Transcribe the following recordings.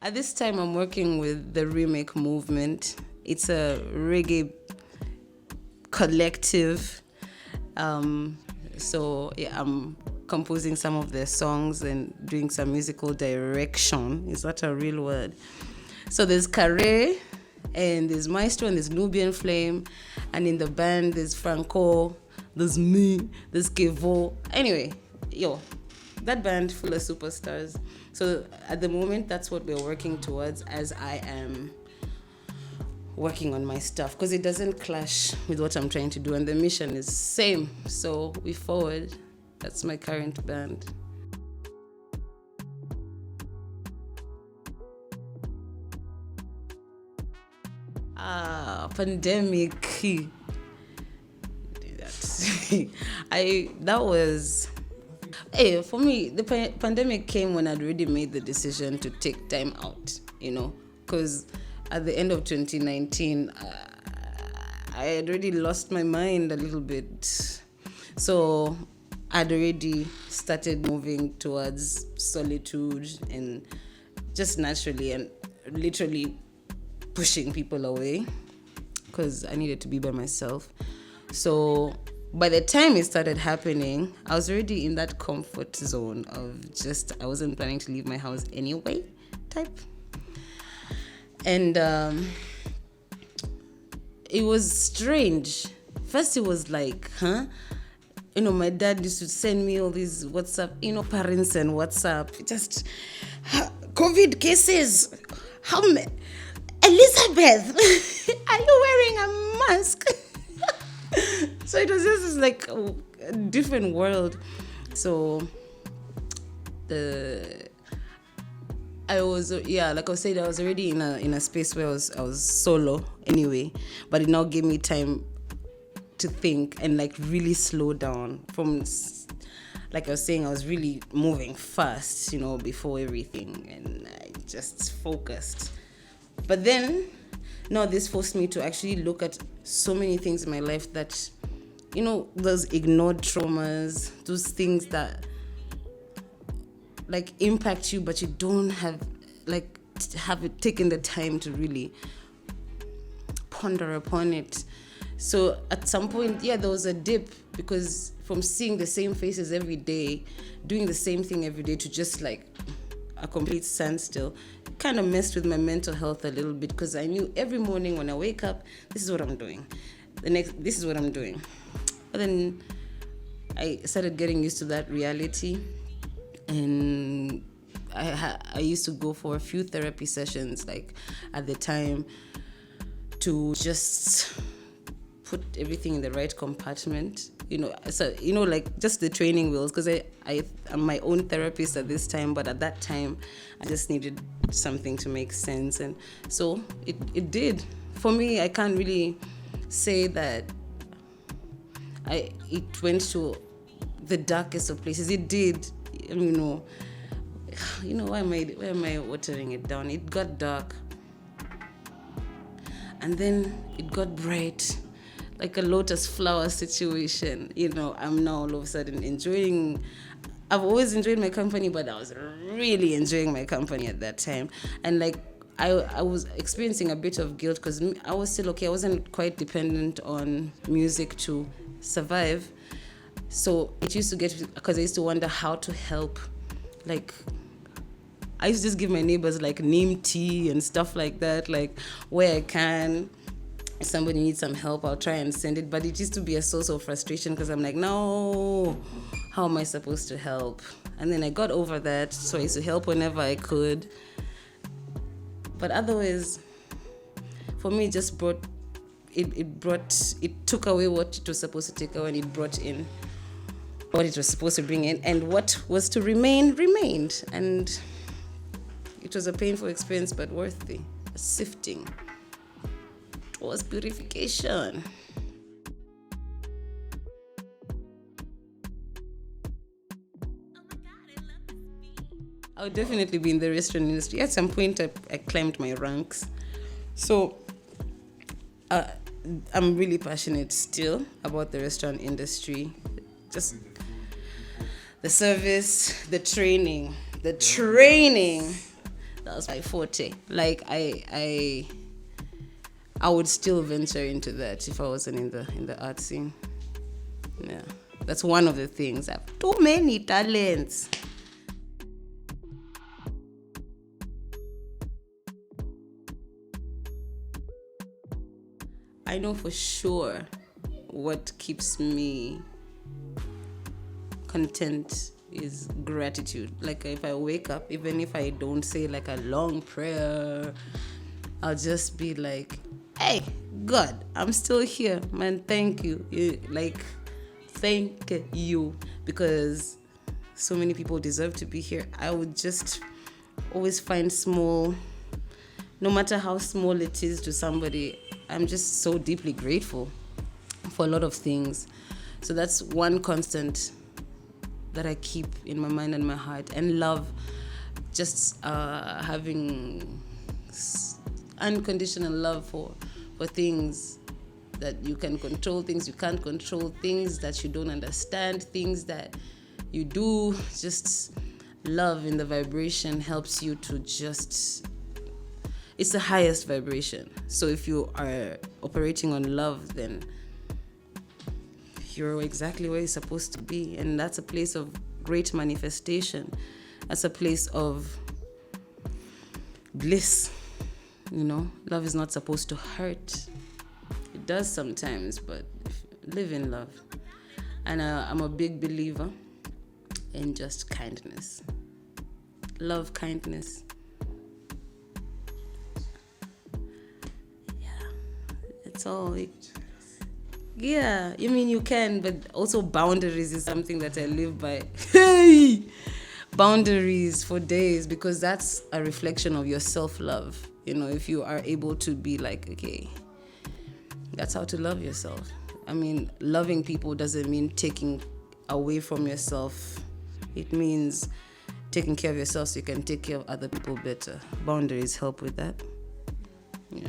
At this time, I'm working with the Remake Movement. It's a reggae collective. So yeah, I'm composing some of their songs and doing some musical direction. Is that a real word? So there's Carre, and there's Maestro, and there's Nubian Flame, and in the band there's Franco, there's me, there's Kevo. Anyway, that band full of superstars. So at the moment, that's what we're working towards as I am working on my stuff, because it doesn't clash with what I'm trying to do, and the mission is same. So we forward. That's my current band. Pandemic. That that was. Hey, for me, the pandemic came when I'd already made the decision to take time out, because at the end of 2019, I had already lost my mind a little bit. So I'd already started moving towards solitude and just naturally and literally pushing people away because I needed to be by myself. So by the time it started happening, I was already in that comfort zone of just, I wasn't planning to leave my house anyway type. And it was strange. First it was like, my dad used to send me all these WhatsApp, parents and WhatsApp. Just, COVID cases. How many? Elizabeth, are you wearing a mask? So it was just like a different world. So I was like I said, I was already in a space where I was solo anyway, but it now gave me time to think and like really slow down. From, like I was saying, I was really moving fast, before everything, and I just focused. But then now this forced me to actually look at so many things in my life that, those ignored traumas, those things that like impact you, but you don't have it taken the time to really ponder upon it. So at some point, there was a dip, because from seeing the same faces every day, doing the same thing every day, to just like a complete standstill, kind of messed with my mental health a little bit, because I knew every morning when I wake up, this is what I'm doing. This is what I'm doing. But then I started getting used to that reality, and I used to go for a few therapy sessions, like at the time, to just put everything in the right compartment, so like just the training wheels, because I'm my own therapist at this time, but at that time I just needed something to make sense, and so it did for me. I can't really say that it went to the darkest of places. It did, why am I watering it down? It got dark, and then it got bright, like a lotus flower situation. I'm now all of a sudden enjoying. I've always enjoyed my company, but I was really enjoying my company at that time. And like I was experiencing a bit of guilt, because I was still okay. I wasn't quite dependent on music to survive. So it used to get, because I used to wonder how to help. Like, I used to just give my neighbors like neem tea and stuff like that, like where I can. If somebody needs some help, I'll try and send it. But it used to be a source of frustration, because I'm like, no, how am I supposed to help? And then I got over that, so I used to help whenever I could. But otherwise, for me, it just it took away what it was supposed to take away, and it brought in what it was supposed to bring in, and what was to remained. And it was a painful experience, but worthy. A sifting. It was purification. I would definitely be in the restaurant industry. At some point, I climbed my ranks. So I'm really passionate still about the restaurant industry. Just the service, the training, That's my forte. Like I would still venture into that if I wasn't in the art scene. Yeah, that's one of the things. I have too many talents. I know for sure what keeps me content is gratitude. Like if I wake up, even if I don't say like a long prayer, I'll just be like, hey, God, I'm still here, man. Thank you. Thank you. Because so many people deserve to be here. I would just always find small, no matter how small it is to somebody, I'm just so deeply grateful for a lot of things. So that's one constant that I keep in my mind and my heart. And love, just having unconditional love for things that you can control, things you can't control, things that you don't understand, things that you do. Just love in the vibration helps you to just, it's the highest vibration. So if you are operating on love, then you're exactly where you're supposed to be. And that's a place of great manifestation. That's a place of bliss. Love is not supposed to hurt. It does sometimes, but live in love. And I'm a big believer in just kindness. Love, kindness. Yeah, it's all. Yeah, I mean you can, but also boundaries is something that I live by. Hey! Boundaries for days, because that's a reflection of your self-love. If you are able to be like, okay, that's how to love yourself. I mean, loving people doesn't mean taking away from yourself. It means taking care of yourself so you can take care of other people better. Boundaries help with that. Yeah.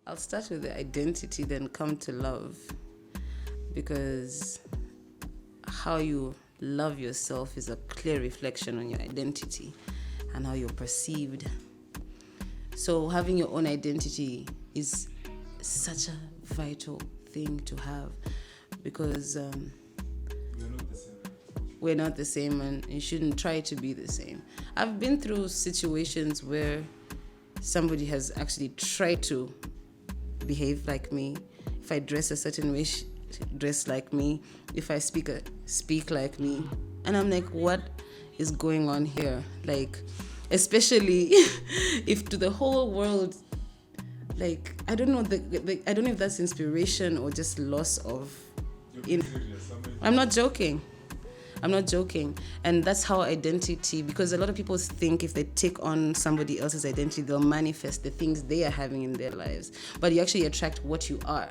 I'll start with the identity, then come to love. Because how you love yourself is a clear reflection on your identity and how you're perceived. So having your own identity is such a vital thing to have, because we're not the same and you shouldn't try to be the same. I've been through situations where somebody has actually tried to behave like me. If I dress a certain way, dress like me. If I speak like me. And I'm like, what is going on here? Like, especially if to the whole world, like, I don't know, I don't know if that's inspiration or just loss of. I'm not joking. And that's how identity, because a lot of people think if they take on somebody else's identity, they'll manifest the things they are having in their lives. But you actually attract what you are.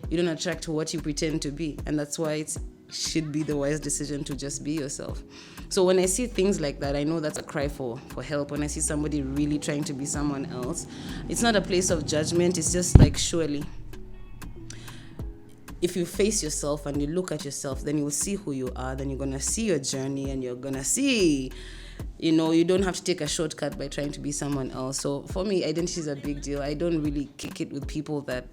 You don't attract what you pretend to be. And that's why it should be the wise decision to just be yourself. So when I see things like that, I know that's a cry for help. When I see somebody really trying to be someone else, it's not a place of judgment. It's just like, surely, if you face yourself and you look at yourself, then you'll see who you are. Then you're going to see your journey and you're going to see, you don't have to take a shortcut by trying to be someone else. So for me, identity is a big deal. I don't really kick it with people that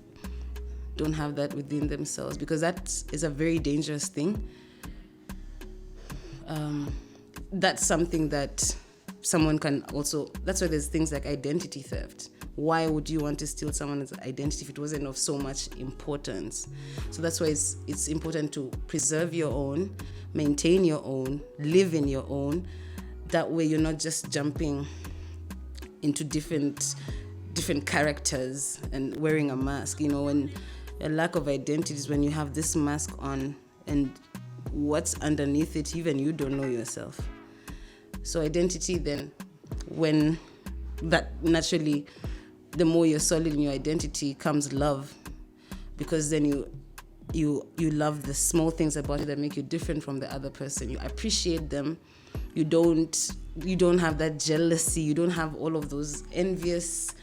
don't have that within themselves, because that is a very dangerous thing. That's something that someone can also, that's why there's things like identity theft. Why would you want to steal someone's identity if it wasn't of so much importance? So that's why it's important to preserve your own, maintain your own, live in your own. That way you're not just jumping into different characters and wearing a mask. When a lack of identity is when you have this mask on and what's underneath it, even you don't know yourself. So identity, then, when that naturally, the more you're solid in your identity comes love, because then you love the small things about it that make you different from the other person. You appreciate them. You don't have that jealousy. You don't have all of those envious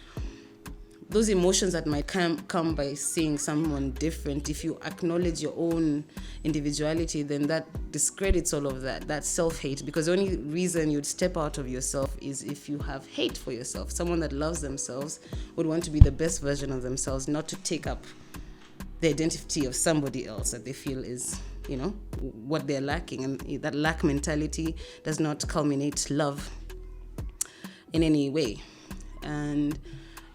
those emotions that might come by seeing someone different, if you acknowledge your own individuality, then that discredits all of that self-hate, because the only reason you'd step out of yourself is if you have hate for yourself. Someone that loves themselves would want to be the best version of themselves, not to take up the identity of somebody else that they feel is, what they're lacking. And that lack mentality does not culminate love in any way. And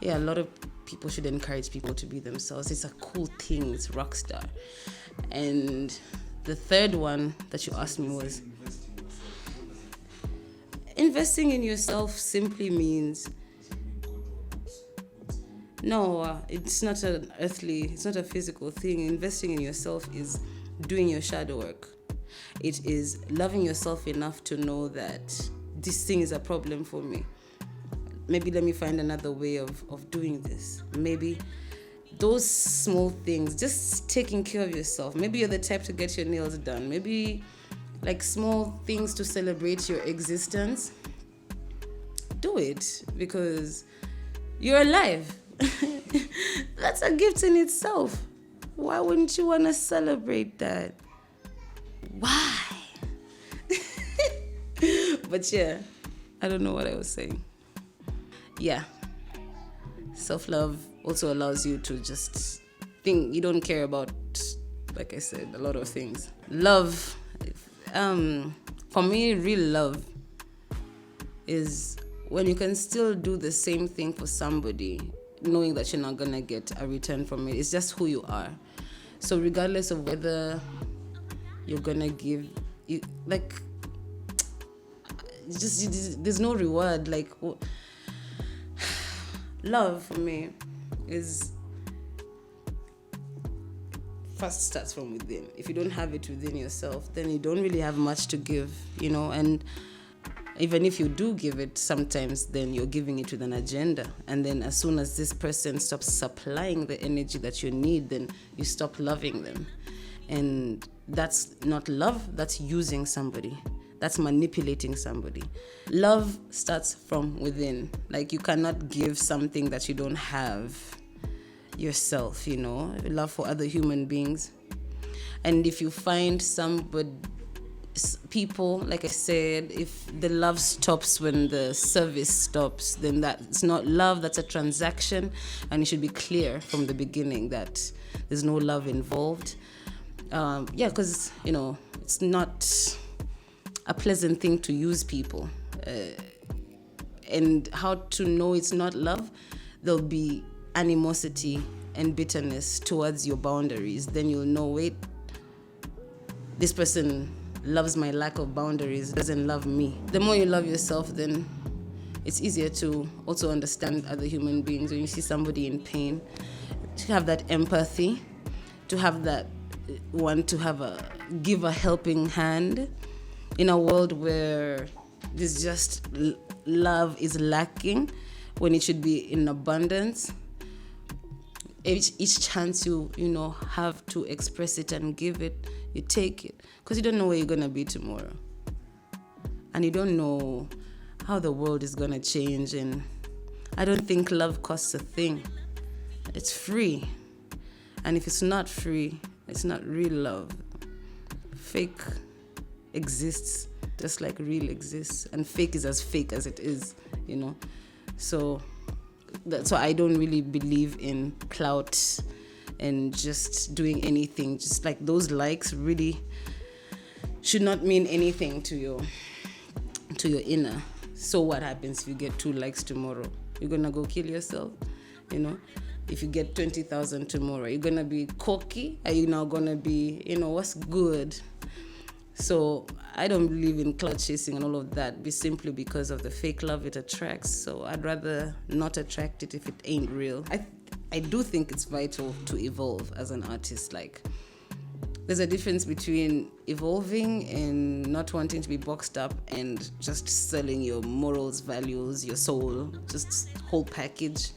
a lot of people should encourage people to be themselves. It's a cool thing. It's rock star. And the third one that you asked me was, investing in yourself simply means, no, it's not it's not a physical thing. Investing in yourself is doing your shadow work. It is loving yourself enough to know that this thing is a problem for me. Maybe let me find another way of doing this. Maybe those small things, just taking care of yourself. Maybe you're the type to get your nails done. Maybe like small things to celebrate your existence. Do it, because you're alive. That's a gift in itself. Why wouldn't you want to celebrate that? Why? But I don't know what I was saying. Self-love also allows you to just think. You don't care about, like I said, a lot of things. Love, for me, real love is when you can still do the same thing for somebody, knowing that you're not gonna get a return from it. It's just who you are. So regardless of whether you're gonna give, there's no reward. Love for me is first starts from within. If you don't have it within yourself, then you don't really have much to give, and even if you do give it, sometimes then you're giving it with an agenda. And then as soon as this person stops supplying the energy that you need, then you stop loving them. And that's not love, that's using somebody. That's manipulating somebody. Love starts from within. You cannot give something that you don't have yourself, love for other human beings. And if you find people, like I said, if the love stops when the service stops, then that's not love, that's a transaction. And it should be clear from the beginning that there's no love involved. Because, it's not a pleasant thing to use people. And how to know it's not love? There'll be animosity and bitterness towards your boundaries. Then you'll know, wait, this person loves my lack of boundaries, doesn't love me. The more you love yourself, then it's easier to also understand other human beings. When you see somebody in pain, to have that empathy, to have that give a helping hand in a world where there's just love is lacking when it should be in abundance. Each chance you have to express it and give it, you take it, because you don't know where you're gonna be tomorrow, and you don't know how the world is gonna change. And I don't think love costs a thing. It's free, and if it's not free, it's not real love. Fake exists just like real exists, and fake is as fake as it is, So that's why I don't really believe in clout and just doing anything. Just like those likes really should not mean anything to your inner. So what happens if you get 2 likes tomorrow? You're gonna go kill yourself, If you get 20,000 tomorrow, you're gonna be cocky. Are you now gonna be, what's good? So I don't believe in clout chasing and all of that, simply because of the fake love it attracts. So I'd rather not attract it if it ain't real. I do think it's vital to evolve as an artist. There's a difference between evolving and not wanting to be boxed up and just selling your morals, values, your soul, just whole package.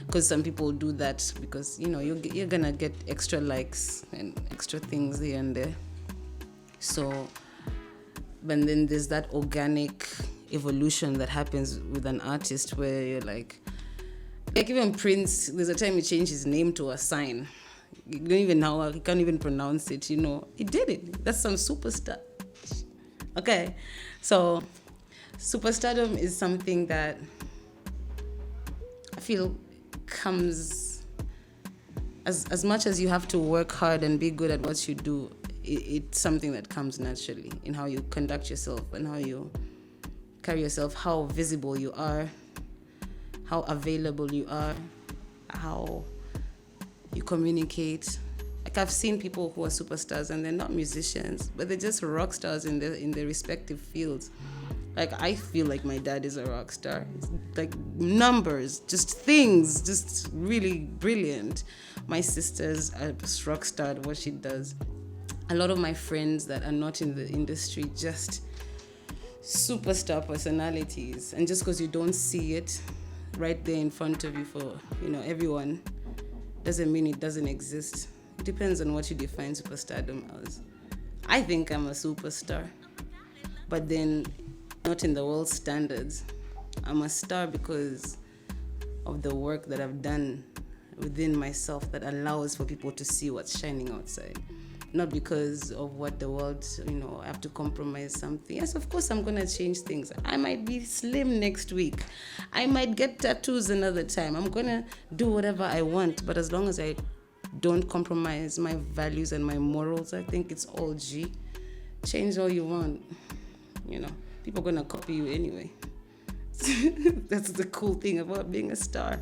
Because some people do that because, you're gonna get extra likes and extra things here and there. So, but then there's that organic evolution that happens with an artist where you're like, Like even Prince, there's a time he changed his name to a sign. You don't even know, he can't even pronounce it, He did it. That's some superstar. Okay. So superstardom is something that I feel comes as much as you have to work hard and be good at what you do, it's something that comes naturally in how you conduct yourself and how you carry yourself, how visible you are, how available you are, how you communicate. Like I've seen people who are superstars and they're not musicians, but they're just rock stars in their respective fields. Like I feel like my dad is a rock star. It's like numbers, just things, just really brilliant. My sister's a rock star at what she does. A lot of my friends that are not in the industry, just superstar personalities. And just because you don't see it right there in front of you for everyone, doesn't mean it doesn't exist. It depends on what you define superstardom as. I think I'm a superstar, but then not in the world standards. I'm a star because of the work that I've done within myself that allows for people to see what's shining outside. Not because of what the world, I have to compromise something. Yes, of course, I'm going to change things. I might be slim next week. I might get tattoos another time. I'm going to do whatever I want. But as long as I don't compromise my values and my morals, I think it's all G. Change all you want. People are going to copy you anyway. That's the cool thing about being a star.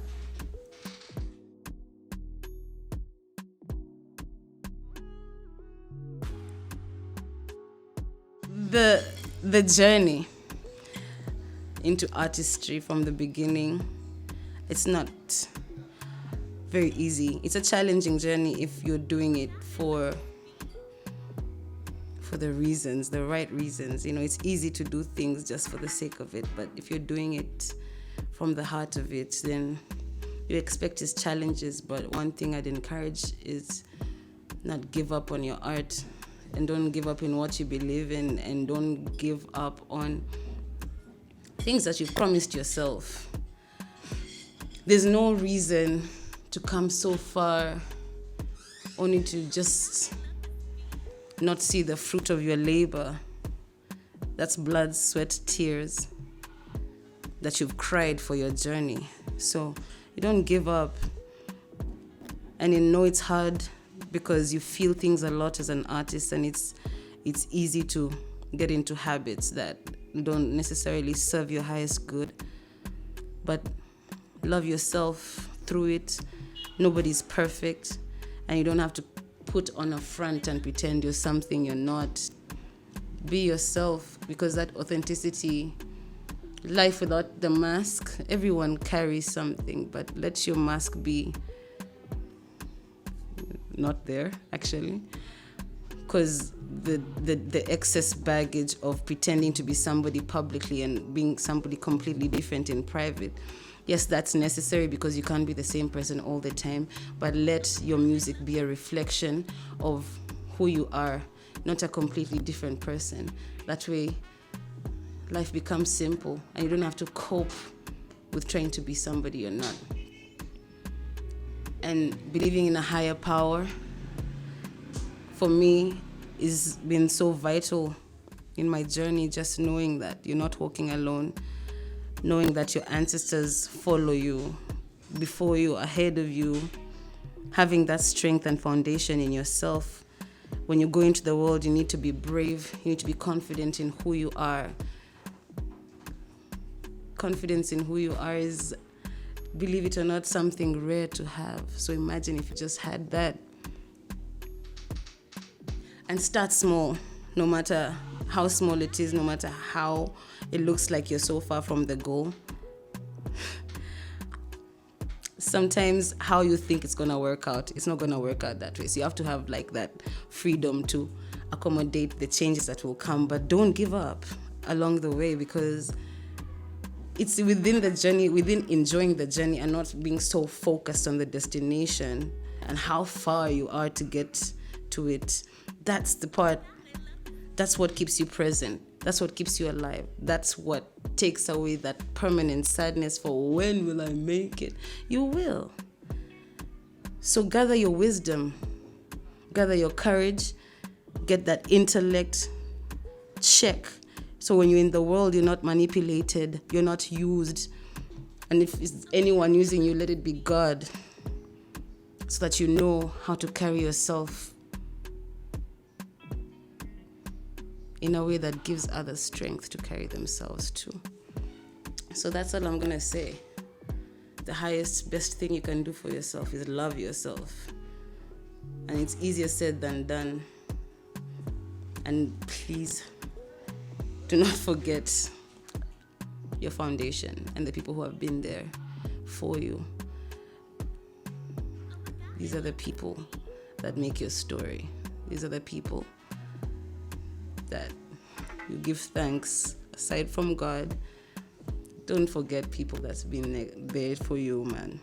The journey into artistry from the beginning, it's not very easy. It's a challenging journey if you're doing it for the reasons, the right reasons. It's easy to do things just for the sake of it, but if you're doing it from the heart of it, then you expect its challenges. But one thing I'd encourage is not give up on your art. And don't give up in what you believe in, and don't give up on things that you've promised yourself. There's no reason to come so far only to just not see the fruit of your labor. That's blood, sweat, tears that you've cried for your journey. So you don't give up. And you know it's hard because you feel things a lot as an artist, and it's easy to get into habits that don't necessarily serve your highest good. But love yourself through it. Nobody's perfect, and you don't have to put on a front and pretend you're something you're not. Be yourself, because that authenticity, life without the mask, everyone carries something, but let your mask be not there, actually, because the excess baggage of pretending to be somebody publicly and being somebody completely different in private, yes, that's necessary because you can't be the same person all the time, but let your music be a reflection of who you are, not a completely different person. That way life becomes simple and you don't have to cope with trying to be somebody you're not. And believing in a higher power, for me, has been so vital in my journey, just knowing that you're not walking alone, knowing that your ancestors follow you, before you, ahead of you, having that strength and foundation in yourself. When you go into the world, you need to be brave, you need to be confident in who you are. Confidence in who you are is, believe it or not, something rare to have. So imagine if you just had that. And start small, no matter how small it is, no matter how it looks like you're so far from the goal. Sometimes how you think it's going to work out, it's not going to work out that way. So you have to have like that freedom to accommodate the changes that will come, but don't give up along the way, because it's within the journey, within enjoying the journey and not being so focused on the destination and how far you are to get to it. That's the part, that's what keeps you present. That's what keeps you alive. That's what takes away that permanent sadness for when will I make it? You will. So gather your wisdom, gather your courage, get that intellect check. So when you're in the world, you're not manipulated, you're not used. And if it's anyone using you, let it be God. So that you know how to carry yourself in a way that gives others strength to carry themselves too. So that's all I'm going to say. The highest, best thing you can do for yourself is love yourself. And it's easier said than done. And please, do not forget your foundation and the people who have been there for you. These are the people that make your story. These are the people that you give thanks aside from God. Don't forget people that's been there for you, man.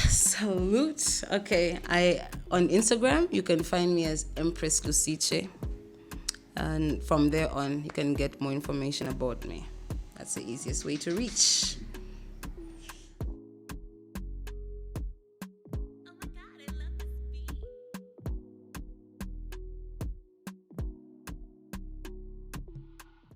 Salute. Okay, on Instagram you can find me as Empress Lusiche, and from there on you can get more information about me. That's the easiest way to reach.